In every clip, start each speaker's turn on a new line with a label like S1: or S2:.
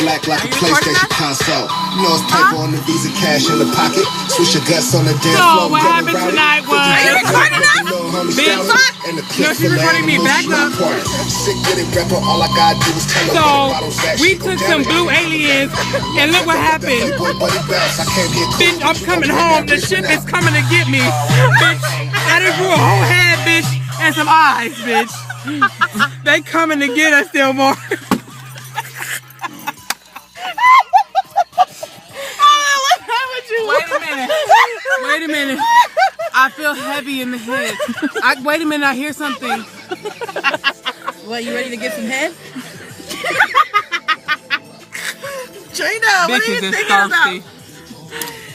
S1: black like a PlayStation console. You know it's paper on the Visa, cash in the pocket. Switch your guts on the dance floor.
S2: So what happened tonight was,
S3: are you recording us?
S2: bitch, no, she recording me. Back up. So we took some blue aliens, and look what happened. Bitch, I'm coming home. The ship is coming to get me. Bitch, I done grew a whole head, bitch, and some eyes, bitch. They coming to get us still more. Wait a minute. I feel heavy in the head. Wait a minute, I hear something.
S3: What, you ready to get some head? Trina, what are you thinking about?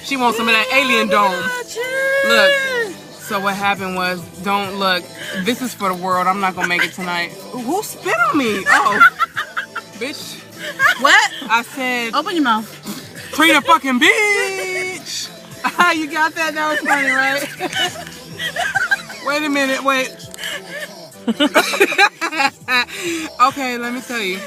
S2: She wants some of that alien dome. Look. So what happened was, don't look. This is for the world. I'm not gonna make it tonight. Who spit on me? Oh, bitch.
S3: What?
S2: I said.
S3: Open your mouth.
S2: Trina fucking bitch. You got that? That was funny, right? Wait a minute. Wait. Okay, let me tell you.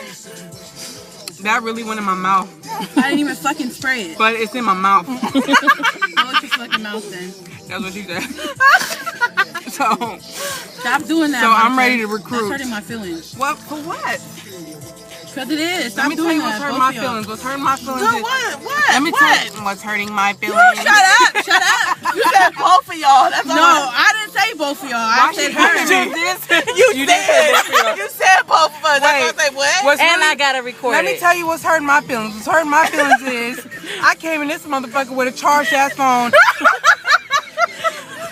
S2: That really went in my mouth.
S3: I didn't even fucking spray it.
S2: But it's in my mouth.
S3: Go with your fucking mouth then.
S2: That's what she said. So
S3: stop doing that.
S2: So I'm ready to recruit.
S3: That's hurting my feelings.
S2: What? For what?
S3: Because it is. Stop
S2: Let me tell you
S3: what's
S2: hurting my feelings. What's hurting my feelings?
S3: No, what?
S2: Let me tell you what's hurting my feelings.
S3: You shut up. Shut up. You said both of y'all. That's all. No, I didn't say both of y'all. I said her. You said both of us. That's why I say what?
S4: And I gotta record
S2: Let me tell you what's hurting my feelings. What's hurting my feelings is I came in this motherfucker with a charged ass phone.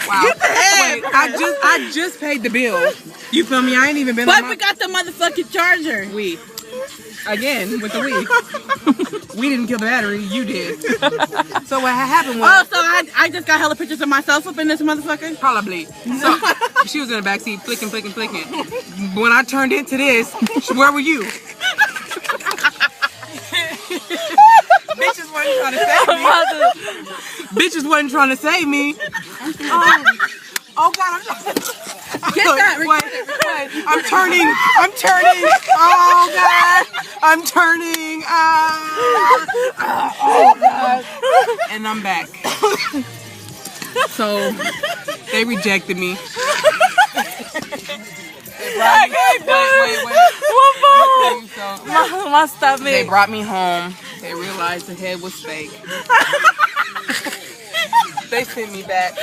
S2: Wow.
S3: Get the head.
S2: Wait, I just paid the bill. You feel me? I ain't even been
S3: but
S2: on my...
S3: we got the motherfucking charger.
S2: We. Again, with the we. We didn't kill the battery, you did. So what happened was...
S3: Oh, so I just got hella pictures of myself up in this motherfucker?
S2: Probably. So, she was in the backseat flicking. When I turned into this, where were you? Bitches wasn't trying to save me. Bitches wasn't trying to save me. Oh God, I'm trying to...
S3: Get that.
S2: Wait. I'm turning. Oh God, I'm turning. Oh God. And I'm back. So they rejected me. Wait.
S4: My stomach.
S2: They brought me home. They realized the head was fake. They sent me back.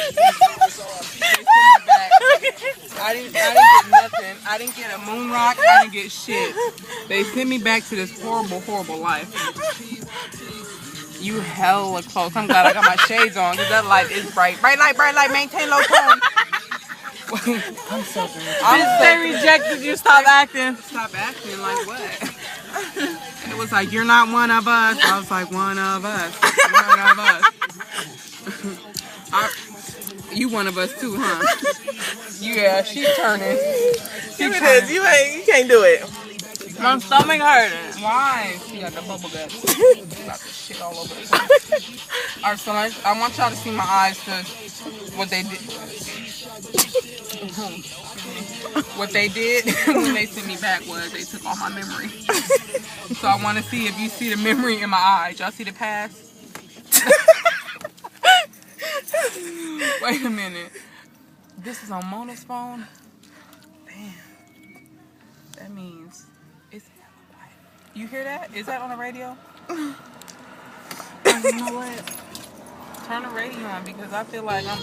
S2: I didn't get nothing. I didn't get a moon rock. I didn't get shit. They sent me back to this horrible life. You hella close. I'm glad I got my shades on because that light is bright. Bright light. Maintain low tone. I'm so good.
S4: They rejected you. Stop acting.
S2: Stop acting like what? It was like, you're not one of us. I was like, one of us. One of us. You one of us too, huh? Yeah, she turning.
S4: You can't do it. My stomach hurting.
S2: Why? She got the bubble guts. Got the shit all over the place. Alright, so I want y'all to see my eyes because what they did. What they did when they sent me back was they took all my memory. So I want to see if you see the memory in my eyes. Y'all see the past? Wait a minute. This is on Mona's phone? Damn. That means it's hella quiet. You hear that? Is that on the radio? You know what? Turn the radio on because I feel like I'm...